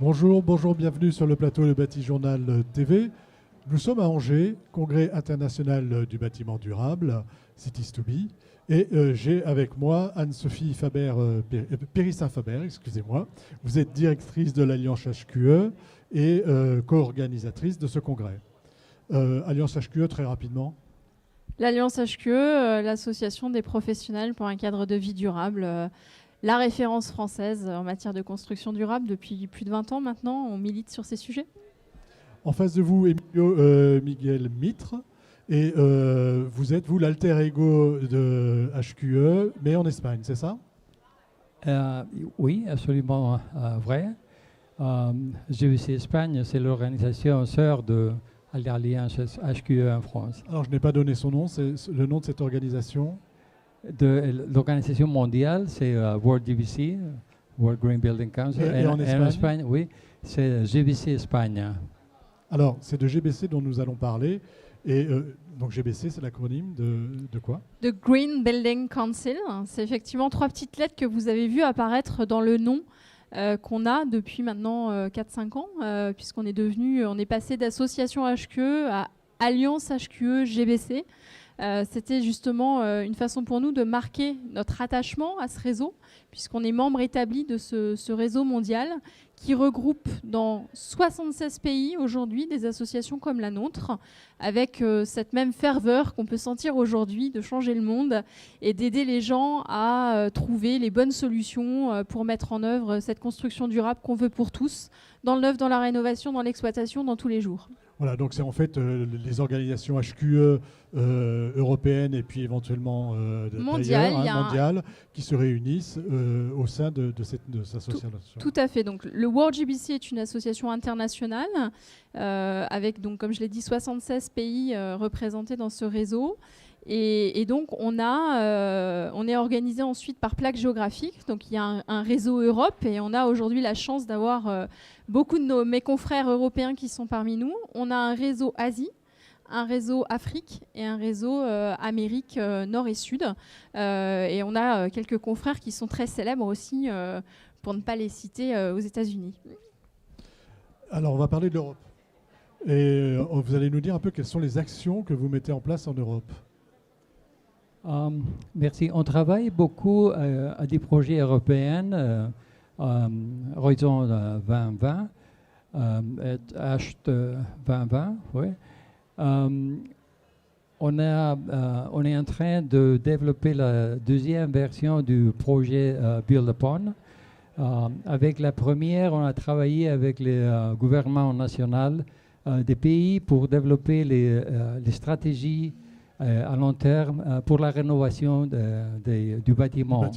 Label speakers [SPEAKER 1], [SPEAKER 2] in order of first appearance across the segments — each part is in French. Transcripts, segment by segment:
[SPEAKER 1] Bonjour, bonjour, bienvenue sur le plateau Le Bâti Journal TV. Nous sommes à Angers, congrès international du bâtiment durable, Cities to Be. Et j'ai avec moi Anne-Sophie Périssin-Faber, excusez-moi. Vous êtes directrice de l'Alliance HQE et co-organisatrice de ce congrès. Alliance HQE, très rapidement.
[SPEAKER 2] L'Alliance HQE, l'association des professionnels pour un cadre de vie durable, la référence française en matière de construction durable depuis plus de 20 ans maintenant. On milite sur ces sujets.
[SPEAKER 1] En face de vous, Miguel Mitre. Et vous êtes, vous, l'alter ego de HQE, mais en Espagne, c'est ça?
[SPEAKER 3] Oui, absolument vrai. GVC Espagne, c'est l'organisation sœur de l'Alliance HQE en France.
[SPEAKER 1] Alors, je n'ai pas donné son nom, c'est le nom de cette organisation.
[SPEAKER 3] L'organisation mondiale, c'est World GBC, World Green Building Council.
[SPEAKER 1] Et en
[SPEAKER 3] Espagne, oui, c'est GBC Espagne.
[SPEAKER 1] Alors, c'est de GBC dont nous allons parler. Et donc GBC, c'est l'acronyme de quoi?
[SPEAKER 2] The Green Building Council. C'est effectivement 3 petites lettres que vous avez vues apparaître dans le nom qu'on a depuis maintenant 4-5 ans, puisqu'on est passé d'association HQE à Alliance HQE GBC. C'était justement une façon pour nous de marquer notre attachement à ce réseau, puisqu'on est membre établi de ce réseau mondial qui regroupe dans 76 pays aujourd'hui des associations comme la nôtre, avec cette même ferveur qu'on peut sentir aujourd'hui de changer le monde et d'aider les gens à trouver les bonnes solutions pour mettre en œuvre cette construction durable qu'on veut pour tous, dans le neuf, dans la rénovation, dans l'exploitation, dans tous les jours.
[SPEAKER 1] Voilà, donc c'est en fait les organisations HQE européennes et puis éventuellement mondiales qui se réunissent au sein de cette association.
[SPEAKER 2] Tout à fait. Donc le World GBC est une association internationale avec, donc, comme je l'ai dit, 76 pays représentés dans ce réseau. Et donc, on est organisé ensuite par plaque géographique. Donc, il y a un réseau Europe et on a aujourd'hui la chance d'avoir beaucoup de mes confrères européens qui sont parmi nous. On a un réseau Asie, un réseau Afrique et un réseau Amérique Nord et Sud. Et on a quelques confrères qui sont très célèbres aussi, pour ne pas les citer, aux États-Unis.
[SPEAKER 1] Alors, on va parler de l'Europe. Et vous allez nous dire un peu quelles sont les actions que vous mettez en place en Europe.
[SPEAKER 3] Merci. On travaille beaucoup à des projets européens, Horizon 2020, H 2020. Oui. On est en train de développer la deuxième version du projet Build Upon. Avec la première, on a travaillé avec les gouvernements nationaux des pays pour développer les stratégies à long terme pour la rénovation du bâtiment.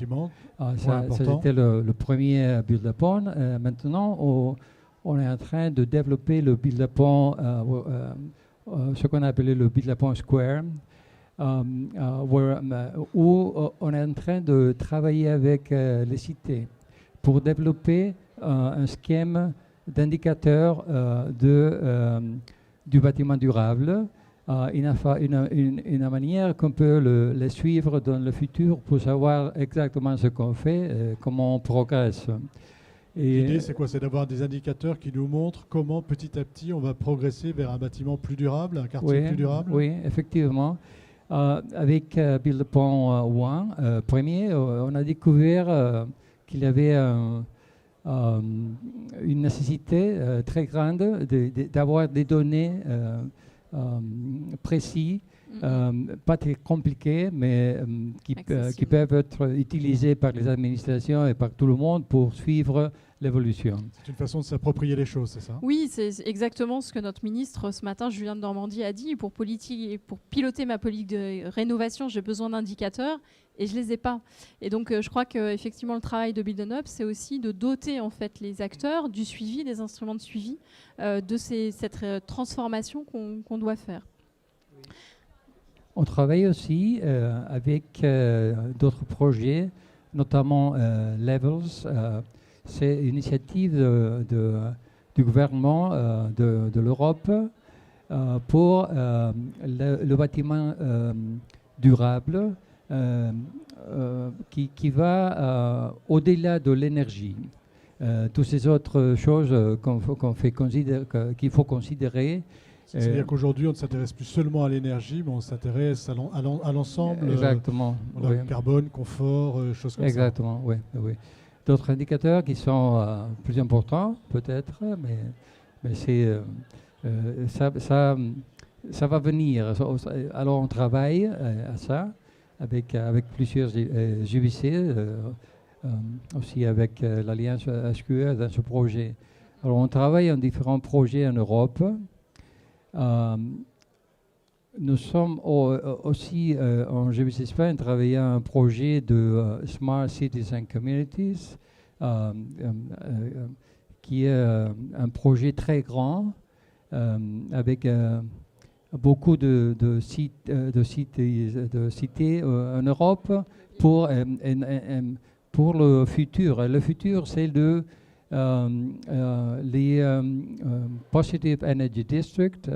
[SPEAKER 3] Ça c'était le premier Build Upon. Maintenant, on est en train de développer le Build Upon, ce qu'on appelait le Build Upon Square, où on est en train de travailler avec les cités pour développer un schème d'indicateurs du bâtiment durable. Une manière qu'on peut les suivre dans le futur pour savoir exactement ce qu'on fait, comment on progresse.
[SPEAKER 1] L'idée, c'est quoi? C'est d'avoir des indicateurs qui nous montrent comment petit à petit on va progresser vers un bâtiment plus durable, un quartier plus durable?
[SPEAKER 3] Oui, effectivement. Avec Build Upon premier, on a découvert qu'il y avait une nécessité très grande d'avoir des données précis, pas très compliqués, mais qui peuvent être utilisés par les administrations et par tout le monde pour suivre l'évolution.
[SPEAKER 1] C'est une façon de s'approprier les choses, c'est ça?
[SPEAKER 2] Oui, c'est exactement ce que notre ministre ce matin, Julien de Normandie, a dit. Pour piloter ma politique de rénovation, j'ai besoin d'indicateurs et je les ai pas. Et donc, je crois qu'effectivement, le travail de Build Up, c'est aussi de doter en fait les acteurs du suivi, des instruments de suivi de cette transformation qu'on doit faire.
[SPEAKER 3] On travaille aussi avec d'autres projets, notamment Levels. C'est une initiative du gouvernement de l'Europe pour le bâtiment durable qui va au-delà de l'énergie. toutes ces autres choses qu'il faut considérer.
[SPEAKER 1] C'est-à-dire qu'aujourd'hui, on ne s'intéresse plus seulement à l'énergie, mais on s'intéresse à l'ensemble.
[SPEAKER 3] Exactement. Oui.
[SPEAKER 1] Carbone, confort, choses comme
[SPEAKER 3] Exactement, oui, oui. D'autres indicateurs qui sont plus importants, peut-être, mais ça va venir. Alors, on travaille à ça avec plusieurs JVC, aussi avec l'Alliance HQE dans ce projet. Alors, on travaille en différents projets en Europe. Nous sommes aussi en GBC Spain travaillant un projet de Smart Cities and Communities, qui est un projet très grand avec beaucoup de cités en Europe pour le futur. Et le futur, c'est les Positive Energy District,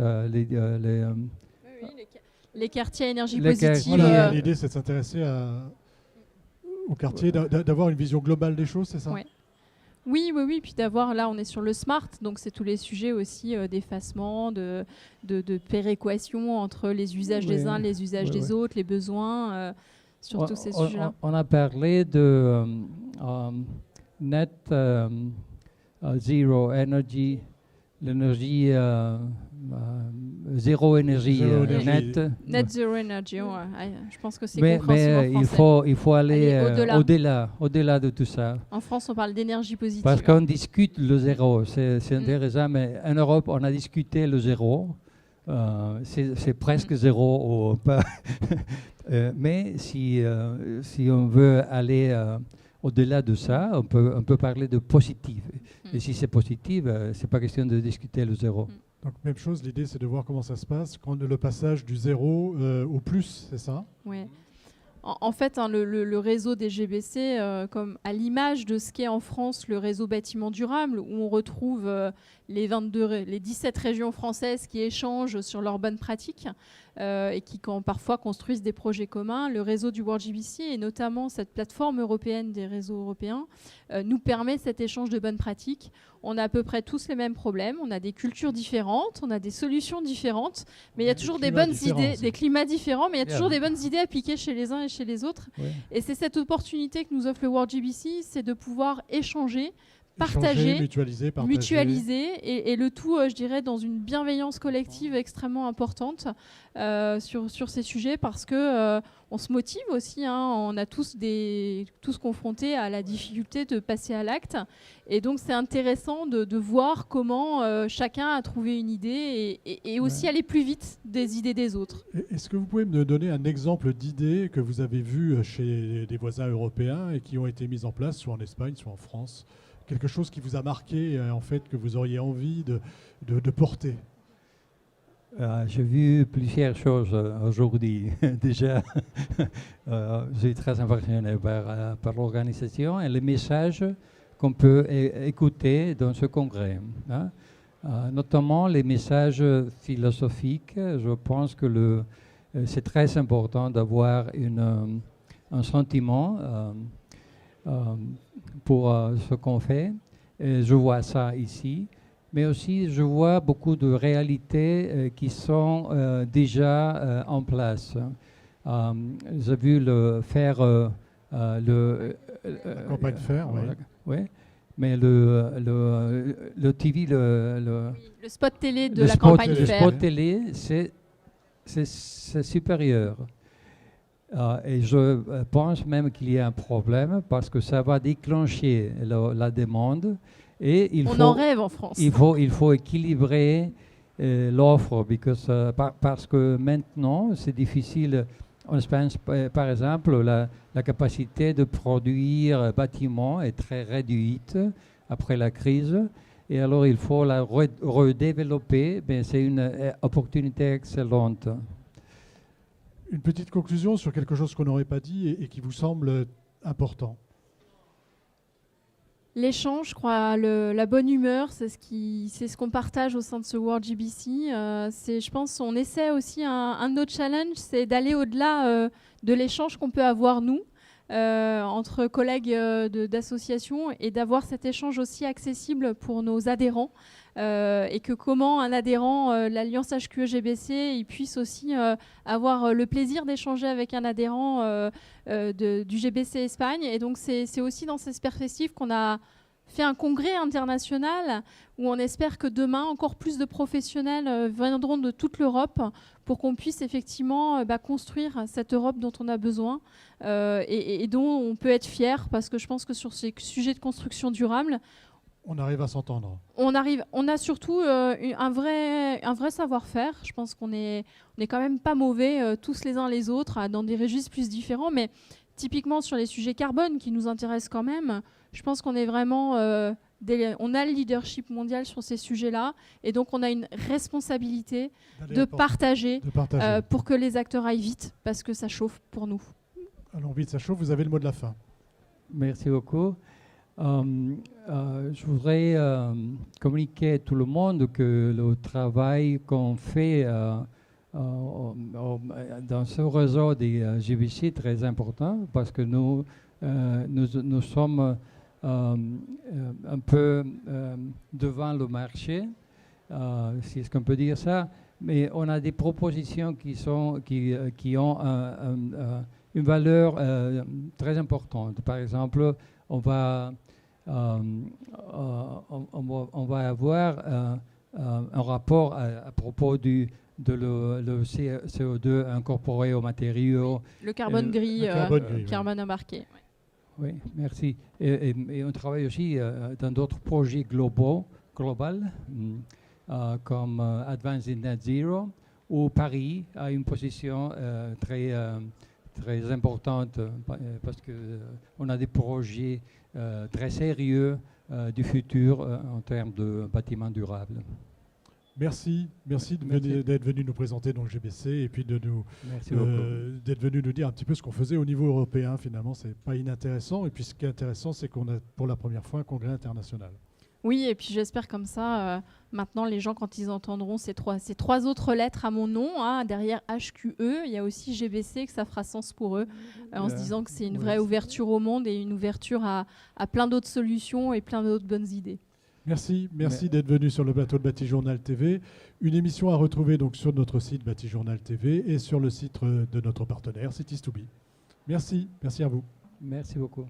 [SPEAKER 2] les quartiers à énergie positive.
[SPEAKER 1] Voilà, l'idée, c'est de s'intéresser au quartier, d'avoir une vision globale des choses, c'est ça?
[SPEAKER 2] Ouais. Oui, puis d'avoir, là on est sur le smart, donc c'est tous les sujets aussi d'effacement, de péréquation entre les usages des uns, les usages des autres, les besoins, sur tous ces sujets-là.
[SPEAKER 3] On a parlé de net zero energy, l'énergie zéro énergie net.
[SPEAKER 2] Net zero energy, je pense que c'est compréhensible en français.
[SPEAKER 3] Mais il faut aller au-delà de tout ça.
[SPEAKER 2] En France, on parle d'énergie positive.
[SPEAKER 3] Parce qu'on discute le zéro, c'est intéressant, mais en Europe, on a discuté le zéro. C'est presque zéro. Mais si on veut aller au-delà de ça, on peut parler de positif. Et si c'est positif, c'est pas question de discuter le zéro.
[SPEAKER 1] Donc même chose, l'idée c'est de voir comment ça se passe quand le passage du zéro au plus, c'est ça?
[SPEAKER 2] Oui. En fait, le réseau des GBC, comme à l'image de ce qu'est en France le réseau bâtiment durable, où on retrouve les 17 régions françaises qui échangent sur leurs bonnes pratiques et qui parfois construisent des projets communs, le réseau du World GBC et notamment cette plateforme européenne des réseaux européens nous permet cet échange de bonnes pratiques. On a à peu près tous les mêmes problèmes, on a des cultures différentes, on a des solutions différentes, mais il y a toujours des bonnes idées, des climats différents, mais il y a toujours des bonnes idées appliquées chez les uns et chez les autres. Ouais. Et c'est cette opportunité que nous offre le World GBC, c'est de pouvoir échanger, partager, mutualiser et le tout, je dirais, dans une bienveillance collective extrêmement importante sur ces sujets parce que on se motive aussi, on a tous confrontés à la difficulté de passer à l'acte et donc c'est intéressant de voir comment chacun a trouvé une idée et aussi aller plus vite des idées des autres.
[SPEAKER 1] Est-ce que vous pouvez me donner un exemple d'idées que vous avez vues chez des voisins européens et qui ont été mises en place soit en Espagne, soit en France? Quelque chose qui vous a marqué, en fait, que vous auriez envie de porter?
[SPEAKER 3] J'ai vu plusieurs choses aujourd'hui. Déjà, je suis très impressionné par l'organisation et les messages qu'on peut écouter dans ce congrès. Notamment les messages philosophiques. Je pense que c'est très important d'avoir un sentiment pour ce qu'on fait. Et je vois ça ici. Mais aussi, je vois beaucoup de réalités qui sont déjà en place. J'ai vu la
[SPEAKER 1] campagne fer,
[SPEAKER 3] oui. Mais le TV,
[SPEAKER 2] le spot télé de la campagne fer.
[SPEAKER 3] Le spot télé, c'est supérieur. Et je pense même qu'il y a un problème parce que ça va déclencher la demande. Et
[SPEAKER 2] en rêve en France.
[SPEAKER 3] Il faut équilibrer l'offre parce que maintenant, c'est difficile. En Espagne, par exemple, la capacité de produire bâtiments est très réduite après la crise. Et alors, il faut la redévelopper. Mais c'est une opportunité excellente.
[SPEAKER 1] Une petite conclusion sur quelque chose qu'on n'aurait pas dit et qui vous semble important.
[SPEAKER 2] L'échange, je crois, la bonne humeur, c'est ce qu'on partage au sein de ce World GBC. Je pense on essaie aussi un autre challenge, c'est d'aller au-delà de l'échange qu'on peut avoir nous. entre collègues d'associations et d'avoir cet échange aussi accessible pour nos adhérents. Et que comment un adhérent, l'Alliance HQE-GBC, il puisse aussi avoir le plaisir d'échanger avec un adhérent du GBC Espagne. Et donc c'est aussi dans cette perspective qu'on a fait un congrès international où on espère que demain, encore plus de professionnels viendront de toute l'Europe pour qu'on puisse effectivement construire cette Europe dont on a besoin et dont on peut être fier, parce que je pense que sur ces sujets de construction durable,
[SPEAKER 1] on arrive à s'entendre.
[SPEAKER 2] On a surtout un vrai savoir-faire. Je pense qu'on est quand même pas mauvais tous les uns les autres dans des registres plus différents, mais typiquement sur les sujets carbone qui nous intéressent quand même, je pense qu'on est vraiment on a le leadership mondial sur ces sujets-là, et donc on a une responsabilité de partager pour que les acteurs aillent vite, parce que ça chauffe pour nous.
[SPEAKER 1] Allons vite, ça chauffe. Vous avez le mot de la fin.
[SPEAKER 3] Merci beaucoup. Je voudrais communiquer à tout le monde que le travail qu'on fait dans ce réseau des GBC est très important, parce que nous sommes un peu devant le marché, si est-ce qu'on peut dire ça, mais on a des propositions qui ont une valeur très importante. Par exemple, on va avoir un rapport à propos de le CO2 incorporé aux matériaux.
[SPEAKER 2] Le carbone gris, carbone embarqué.
[SPEAKER 3] Oui, merci. Et on travaille aussi dans d'autres projets globaux, comme Advance in Net Zero, où Paris a une position très importante, parce qu'on a des projets très sérieux du futur en termes de bâtiments durables.
[SPEAKER 1] Merci d'être venu nous présenter donc GBC, et puis d'être venu nous dire un petit peu ce qu'on faisait au niveau européen. Finalement, c'est pas inintéressant. Et puis ce qui est intéressant, c'est qu'on a pour la première fois un congrès international.
[SPEAKER 2] Oui, et puis j'espère comme ça, maintenant les gens, quand ils entendront ces trois autres lettres à mon nom, derrière HQE, il y a aussi GBC, que ça fera sens pour eux, en se disant que c'est une vraie ouverture au monde et une ouverture à plein d'autres solutions et plein d'autres bonnes idées.
[SPEAKER 1] Merci d'être venu sur le plateau de Batijournal TV. Une émission à retrouver donc sur notre site Batijournal TV et sur le site de notre partenaire Cities2B. Merci à vous.
[SPEAKER 3] Merci beaucoup.